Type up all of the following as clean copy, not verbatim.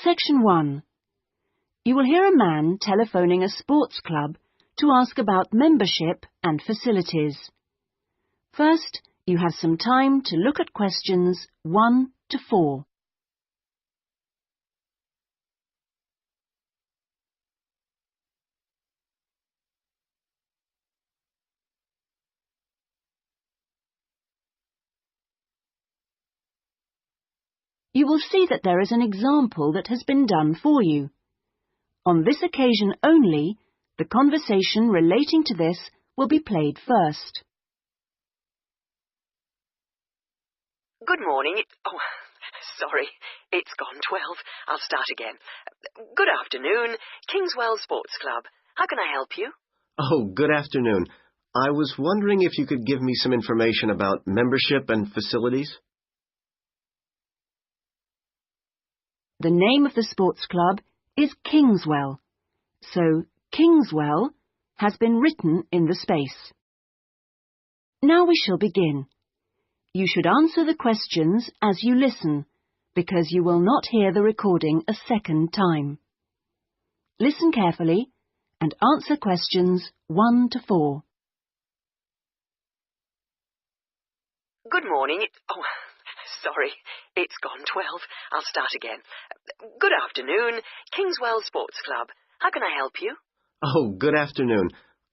Section 1. You will hear a man telephoning a sports club to ask about membership and facilities. First, you have some time to look at questions 1 to 4. You will see that there is an example that has been done for you. On this occasion only, the conversation relating to this will be played first. Good morning. Sorry, it's gone 12. I'll start again. Good afternoon, Kingswell Sports Club. How can I help you? Oh, good afternoon. I was wondering if you could give me some information about membership and facilities. The name of the sports club is Kingswell, so Kingswell has been written in the space. Now we shall begin. You should answer the questions as you listen, because you will not hear the recording a second time. Listen carefully and answer questions 1 to 4. Good morning. Sorry, it's gone 12. I'll start again. Good afternoon, Kingswell Sports Club. How can I help you? Oh, good afternoon.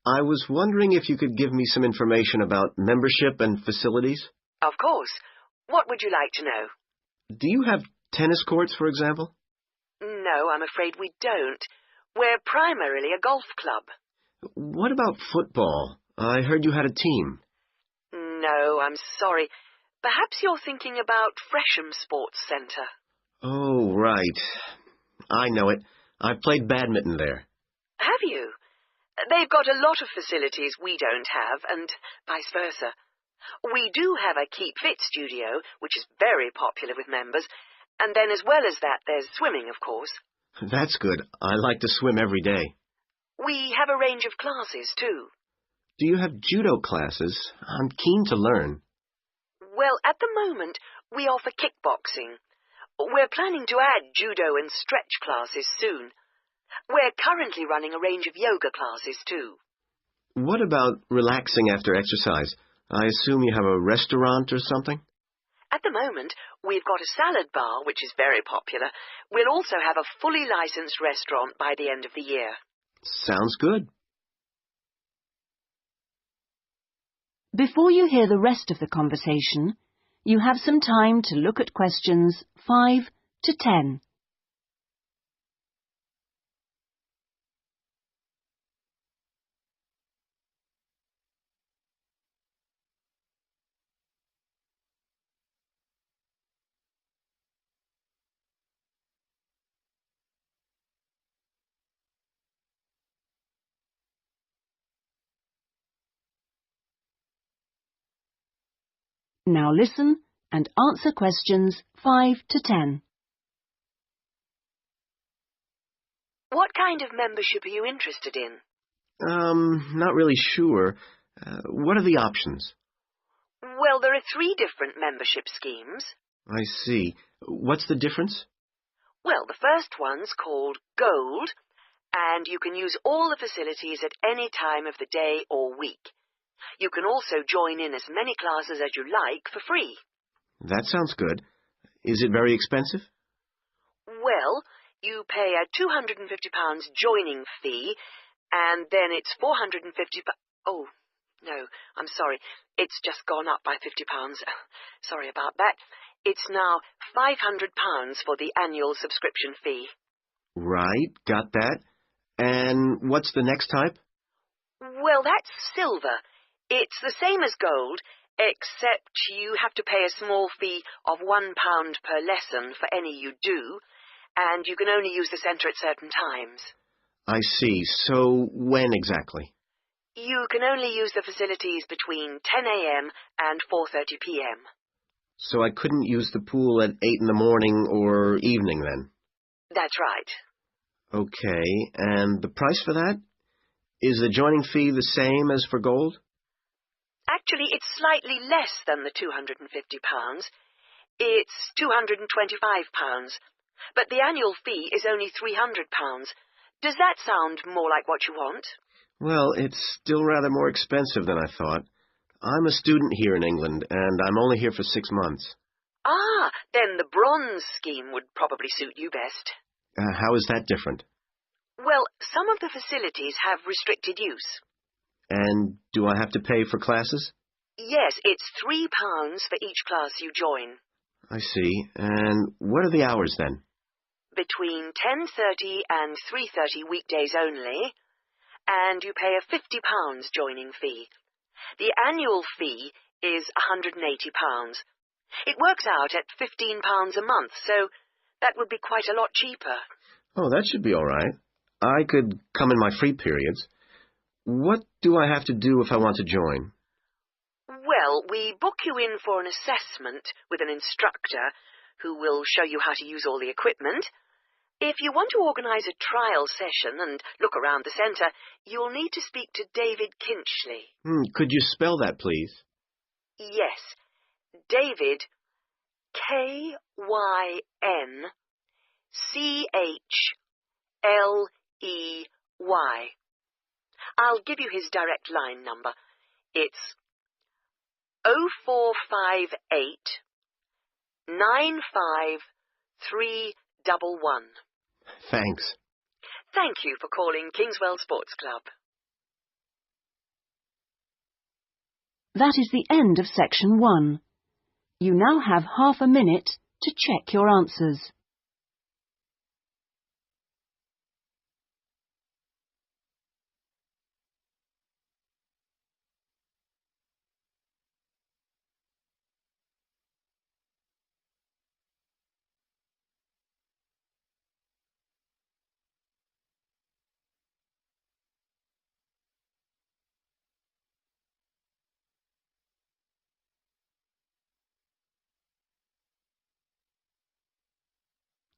I was wondering if you could give me some information about membership and facilities. Of course. What would you like to know? Do you have tennis courts, for example? No, I'm afraid we don't. We're primarily a golf club. What about football? I heard you had a team. No, I'm sorry. Perhaps you're thinking about Fresham Sports Centre. Oh, right. I know it. I played badminton there. Have you? They've got a lot of facilities we don't have, and vice versa. We do have a Keep Fit studio, which is very popular with members, and then as well as that, there's swimming, of course. That's good. I like to swim every day. We have a range of classes, too. Do you have judo classes? I'm keen to learn. Well, at the moment, we offer kickboxing. We're planning to add judo and stretch classes soon. We're currently running a range of yoga classes, too. What about relaxing after exercise? I assume you have a restaurant or something? At the moment, we've got a salad bar, which is very popular. We'll also have a fully licensed restaurant by the end of the year. Sounds good. Before you hear the rest of the conversation, you have some time to look at questions 5 to 10. Now listen and answer questions 5 to 10. What kind of membership are you interested in? Not really sure. What are the options? Well, there are 3 different membership schemes. I see. What's the difference? Well, the first one's called Gold, and you can use all the facilities at any time of the day or week. You can also join in as many classes as you like for free. That sounds good. Is it very expensive? Well, you pay a £250 joining fee, and then it's £450... Oh, no, I'm sorry. It's just gone up by £50. Sorry about that. It's now £500 for the annual subscription fee. Right, got that. And what's the next type? Well, that's silver. It's the same as gold, except you have to pay a small fee of £1 per lesson for any you do, and you can only use the centre at certain times. I see. So when exactly? You can only use the facilities between 10 a.m. and 4:30 p.m. So I couldn't use the pool at 8 in the morning or evening then? That's right. Okay, and the price for that? Is the joining fee the same as for gold? Actually, it's slightly less than the £250. It's £225. But the annual fee is only £300. Does that sound more like what you want? Well, it's still rather more expensive than I thought. I'm a student here in England, and I'm only here for 6 months. Ah, then the bronze scheme would probably suit you best. How is that different? Well, some of the facilities have restricted use. And do I have to pay for classes? Yes, it's £3 for each class you join. I see. And what are the hours then? Between 10:30 and 3:30 weekdays only, and you pay a £50 joining fee. The annual fee is £180. It works out at £15 a month, so that would be quite a lot cheaper. Oh, that should be all right. I could come in my free periods. What do I have to do if I want to join? Well, we book you in for an assessment with an instructor who will show you how to use all the equipment. If you want to organise a trial session and look around the centre, you'll need to speak to David Kinchley. Could you spell that, please? Yes, David, KynchleY. I'll give you his direct line number. It's 0458 95311. Thanks. Thank you for calling Kingswell Sports Club. That is the end of section 1. You now have half a minute to check your answers.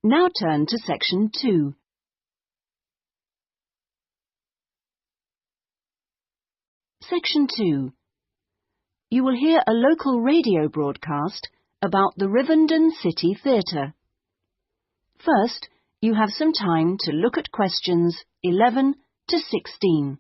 Now turn to section 2. Section 2. You will hear a local radio broadcast about the Rivendell City Theatre. First, you have some time to look at questions 11 to 16.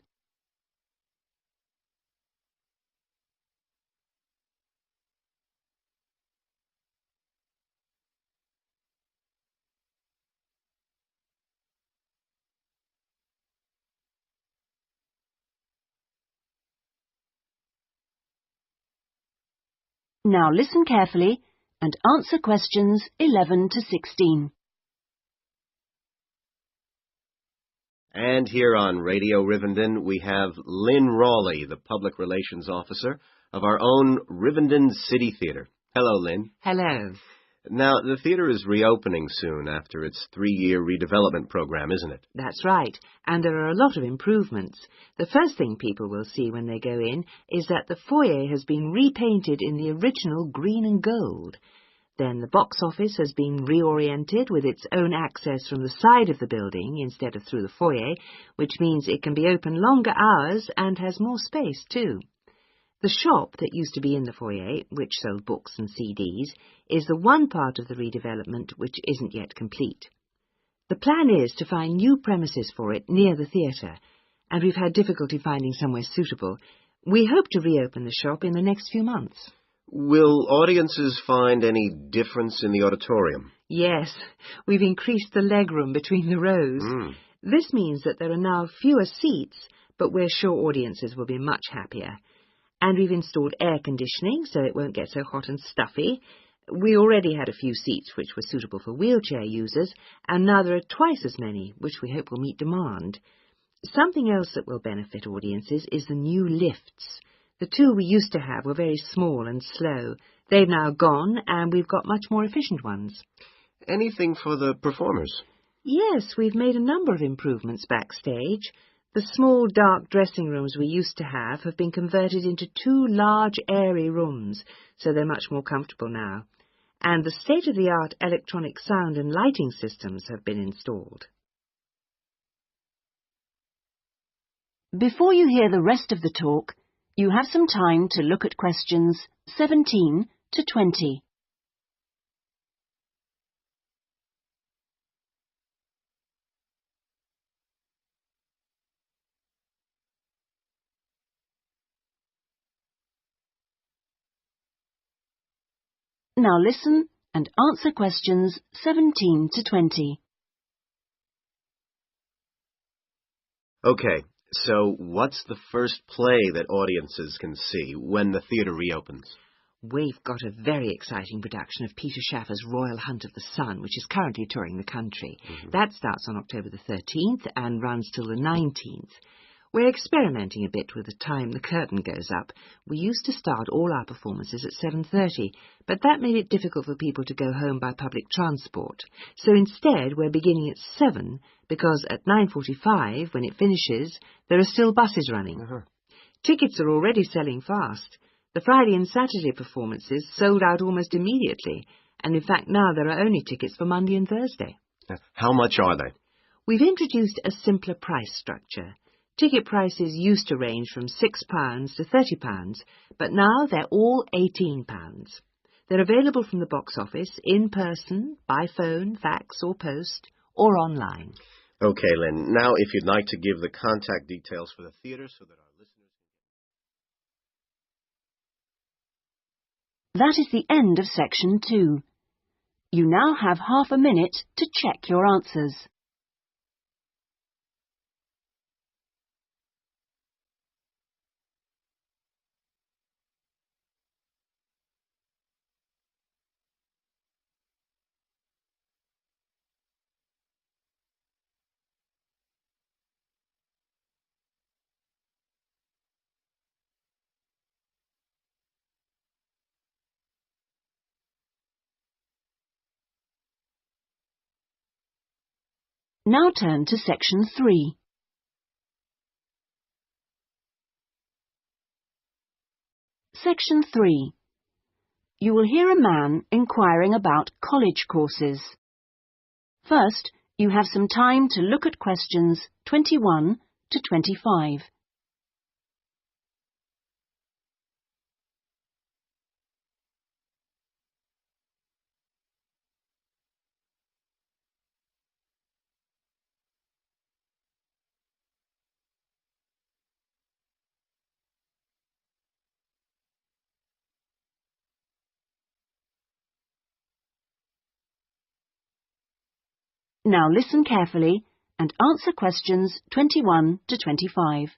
Now listen carefully and answer questions 11 to 16. And here on Radio Rivendell, we have Lynn Rawley, the Public Relations Officer of our own Rivendell City Theatre. Hello, Lynn. Hello. Now, the theatre is reopening soon after its 3-year redevelopment program, isn't it? That's right, and there are a lot of improvements. The first thing people will see when they go in is that the foyer has been repainted in the original green and gold. Then the box office has been reoriented with its own access from the side of the building instead of through the foyer, which means it can be open longer hours and has more space too. The shop that used to be in the foyer, which sold books and CDs, is the one part of the redevelopment which isn't yet complete. The plan is to find new premises for it near the theatre, and we've had difficulty finding somewhere suitable. We hope to reopen the shop in the next few months. Will audiences find any difference in the auditorium? Yes, we've increased the legroom between the rows. This means that there are now fewer seats, but we're sure audiences will be much happier. And we've installed air conditioning so it won't get so hot and stuffy. We already had a few seats which were suitable for wheelchair users, and now there are twice as many, which we hope will meet demand. Something else that will benefit audiences is the new lifts. The two we used to have were very small and slow. They've now gone, and we've got much more efficient ones. Anything for the performers? Yes, we've made a number of improvements backstage. The small, dark dressing rooms we used to have been converted into 2 large, airy rooms, so they're much more comfortable now. And the state-of-the-art electronic sound and lighting systems have been installed. Before you hear the rest of the talk, you have some time to look at questions 17 to 20. Now listen and answer questions 17 to 20. Okay, so what's the first play that audiences can see when the theatre reopens? We've got a very exciting production of Peter Shaffer's Royal Hunt of the Sun, which is currently touring the country. That starts on October the 13th and runs till the 19th. We're experimenting a bit with the time the curtain goes up. We used to start all our performances at 7:30, but that made it difficult for people to go home by public transport. So instead, we're beginning at 7, because at 9:45, when it finishes, there are still buses running. Tickets are already selling fast. The Friday and Saturday performances sold out almost immediately, and in fact now there are only tickets for Monday and Thursday. How much are they? We've introduced a simpler price structure. Ticket prices used to range from £6 to £30, but now they're all £18. They're available from the box office, in person, by phone, fax or post, or online. Okay, Lynn, now if you'd like to give the contact details for the theatre so that our listeners... That is the end of section 2. You now have half a minute to check your answers. Now turn to section 3. Section 3. You will hear a man inquiring about college courses. First, you have some time to look at questions 21 to 25. Now listen carefully and answer questions 21 to 25.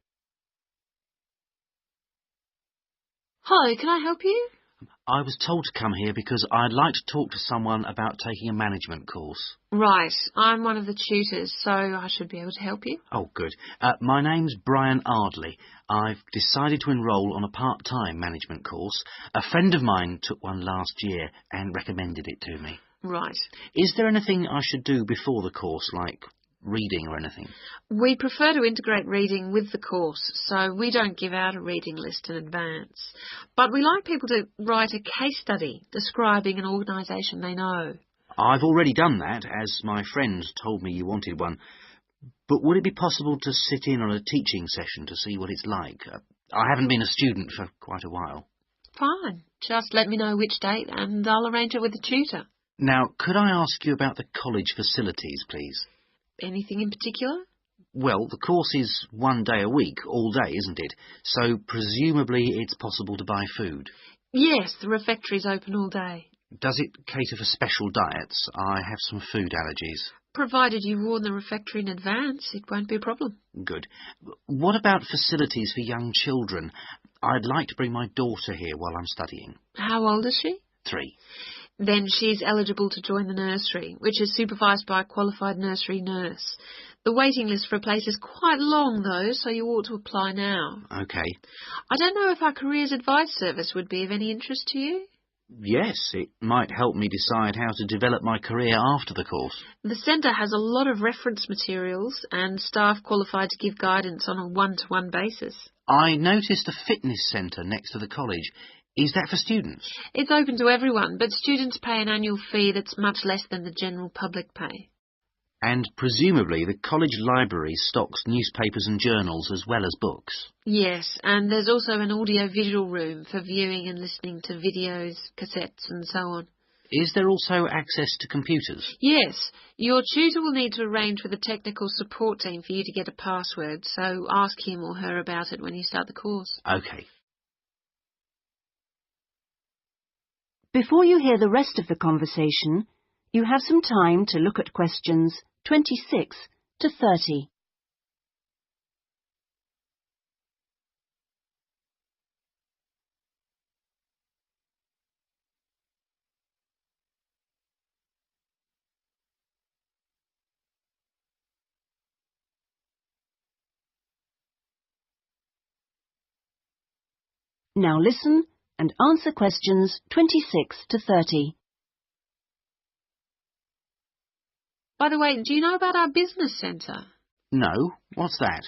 Hi, can I help you? I was told to come here because I'd like to talk to someone about taking a management course. Right, I'm one of the tutors, so I should be able to help you. Oh, good. My name's Brian Ardley. I've decided to enrol on a part-time management course. A friend of mine took one last year and recommended it to me. Right. Is there anything I should do before the course, like reading or anything? We prefer to integrate reading with the course, so we don't give out a reading list in advance. But we like people to write a case study describing an organisation they know. I've already done that, as my friend told me you wanted one. But would it be possible to sit in on a teaching session to see what it's like? I haven't been a student for quite a while. Fine. Just let me know which date and I'll arrange it with the tutor. Now, could I ask you about the college facilities, please? Anything in particular? Well, the course is 1 day a week, all day, isn't it? So presumably it's possible to buy food. Yes, the refectory's open all day. Does it cater for special diets? I have some food allergies. Provided you warn the refectory in advance, it won't be a problem. Good. What about facilities for young children? I'd like to bring my daughter here while I'm studying. How old is she? 3. Then she's eligible to join the nursery, which is supervised by a qualified nursery nurse. The waiting list for a place is quite long, though, so you ought to apply now. OK. I don't know if our careers advice service would be of any interest to you. Yes, it might help me decide how to develop my career after the course. The centre has a lot of reference materials and staff qualified to give guidance on a one-to-one basis. I noticed a fitness centre next to the college. Is that for students? It's open to everyone, but students pay an annual fee that's much less than the general public pay. And presumably the college library stocks newspapers and journals as well as books. Yes, and there's also an audio-visual room for viewing and listening to videos, cassettes and so on. Is there also access to computers? Yes, your tutor will need to arrange with the technical support team for you to get a password, so ask him or her about it when you start the course. OK. Before you hear the rest of the conversation, you have some time to look at questions 26 to 30. Now listen and answer questions 26 to 30. By the way, do you know about our business centre? No, what's that?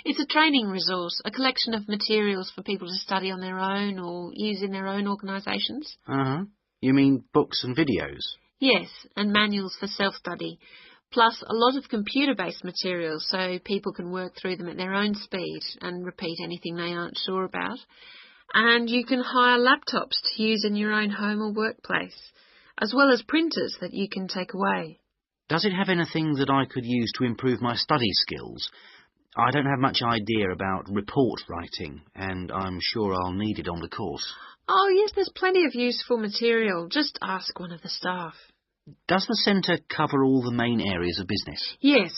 It's a training resource, a collection of materials for people to study on their own or use in their own organisations. Uh-huh. You mean books and videos? Yes, and manuals for self-study, plus a lot of computer-based materials so people can work through them at their own speed and repeat anything they aren't sure about. And you can hire laptops to use in your own home or workplace, as well as printers that you can take away. Does it have anything that I could use to improve my study skills? I don't have much idea about report writing, and I'm sure I'll need it on the course. Oh, yes, there's plenty of useful material. Just ask one of the staff. Does the centre cover all the main areas of business? Yes,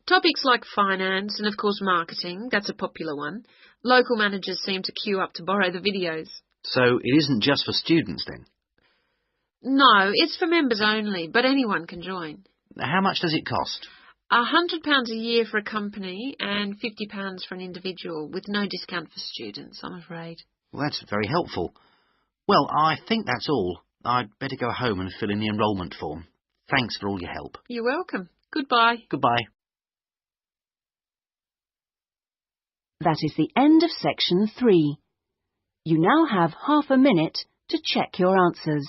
topics like finance and, of course, marketing, that's a popular one. Local managers seem to queue up to borrow the videos. So it isn't just for students, then? No, it's for members only, but anyone can join. How much does it cost? £100 a year for a company and £50 for an individual, with no discount for students, I'm afraid. Well, that's very helpful. Well, I think that's all. I'd better go home and fill in the enrolment form. Thanks for all your help. You're welcome. Goodbye. Goodbye. That is the end of section 3. You now have half a minute to check your answers.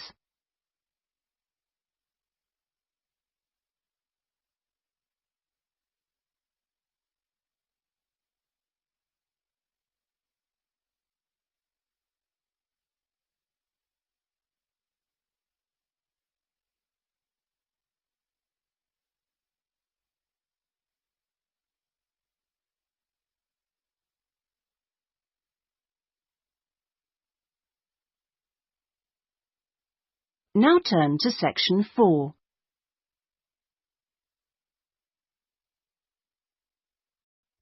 Now turn to section 4.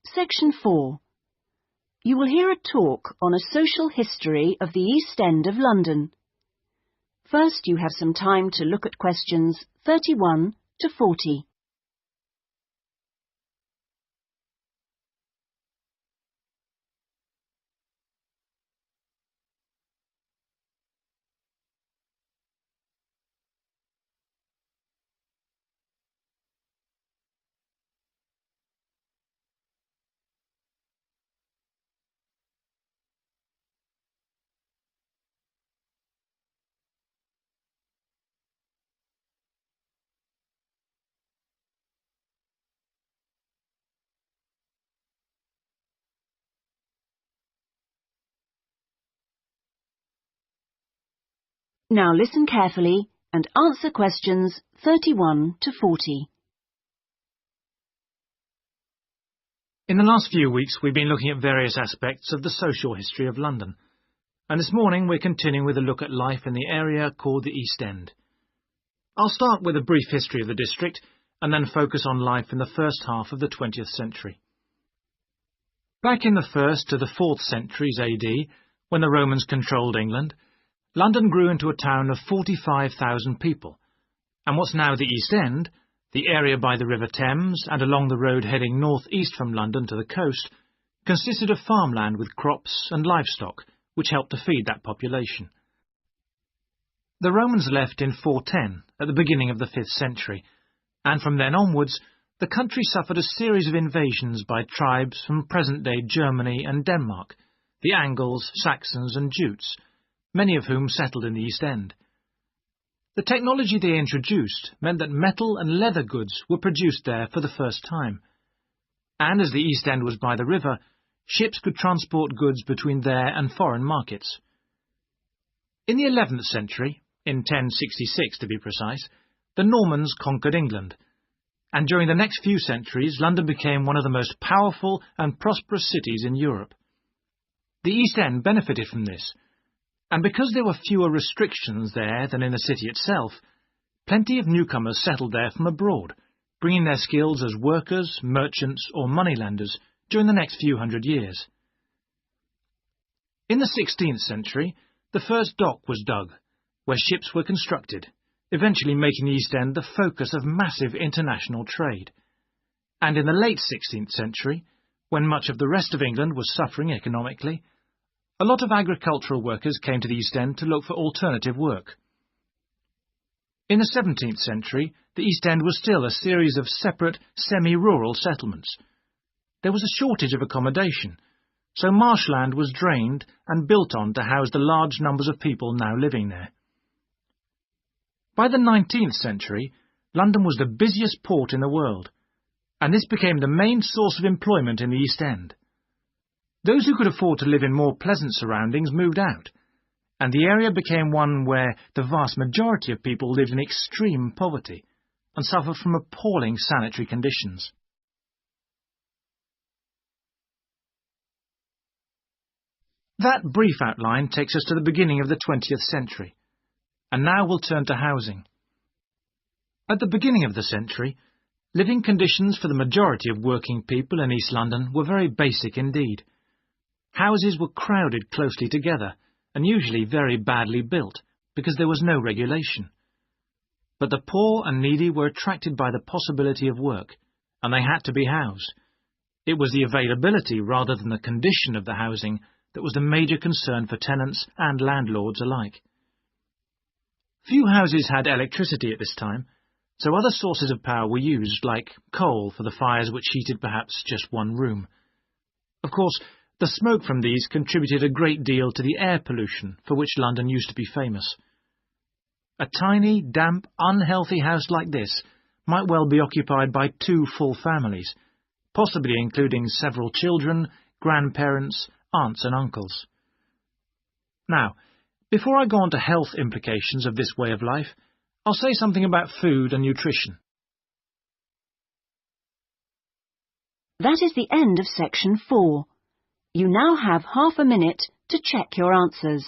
Section 4. You will hear a talk on a social history of the East End of London. First, you have some time to look at questions 31 to 40. Now listen carefully and answer questions 31 to 40. In the last few weeks, we've been looking at various aspects of the social history of London. And this morning, we're continuing with a look at life in the area called the East End. I'll start with a brief history of the district and then focus on life in the first half of the 20th century. Back in the 1st to the 4th centuries AD, when the Romans controlled England, London grew into a town of 45,000 people, and what's now the East End, the area by the River Thames and along the road heading north-east from London to the coast, consisted of farmland with crops and livestock, which helped to feed that population. The Romans left in 410, at the beginning of the 5th century, and from then onwards, the country suffered a series of invasions by tribes from present-day Germany and Denmark, the Angles, Saxons and Jutes, many of whom settled in the East End. The technology they introduced meant that metal and leather goods were produced there for the first time. And as the East End was by the river, ships could transport goods between there and foreign markets. In the 11th century, in 1066 to be precise, the Normans conquered England, and during the next few centuries London became one of the most powerful and prosperous cities in Europe. The East End benefited from this, And because there were fewer restrictions there than in the city itself, plenty of newcomers settled there from abroad, bringing their skills as workers, merchants or moneylenders during the next few hundred years. In the 16th century, the first dock was dug, where ships were constructed, eventually making the East End the focus of massive international trade. And in the late 16th century, when much of the rest of England was suffering economically, a lot of agricultural workers came to the East End to look for alternative work. In the 17th century, the East End was still a series of separate, semi-rural settlements. There was a shortage of accommodation, so marshland was drained and built on to house the large numbers of people now living there. By the 19th century, London was the busiest port in the world, and this became the main source of employment in the East End. Those who could afford to live in more pleasant surroundings moved out, and the area became one where the vast majority of people lived in extreme poverty and suffered from appalling sanitary conditions. That brief outline takes us to the beginning of the 20th century, and now we'll turn to housing. At the beginning of the century, living conditions for the majority of working people in East London were very basic indeed. Houses were crowded closely together, and usually very badly built, because there was no regulation. But the poor and needy were attracted by the possibility of work, and they had to be housed. It was the availability rather than the condition of the housing that was the major concern for tenants and landlords alike. Few houses had electricity at this time, so other sources of power were used, like coal for the fires which heated perhaps just one room. Of course, the smoke from these contributed a great deal to the air pollution for which London used to be famous. A tiny, damp, unhealthy house like this might well be occupied by 2 full families, possibly including several children, grandparents, aunts and uncles. Now, before I go on to health implications of this way of life, I'll say something about food and nutrition. That is the end of section 4. You now have half a minute to check your answers.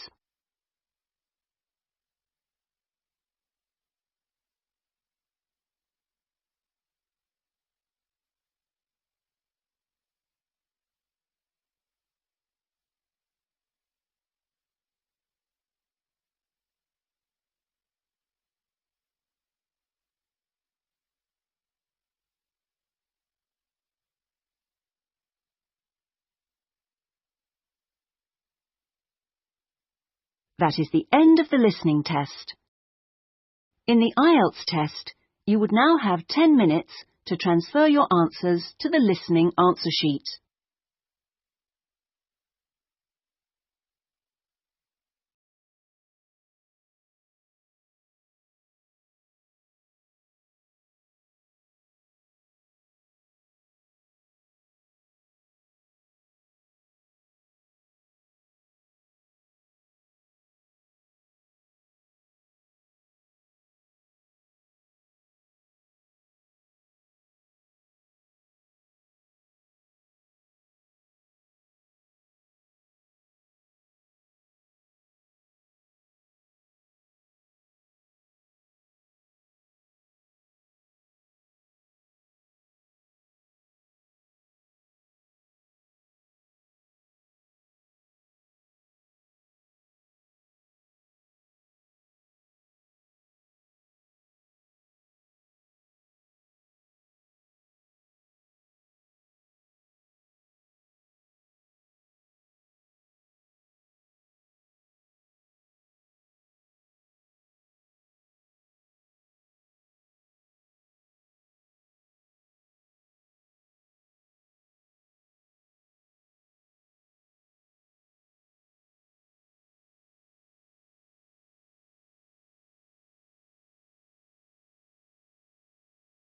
That is the end of the listening test. In the IELTS test, you would now have 10 minutes to transfer your answers to the listening answer sheet.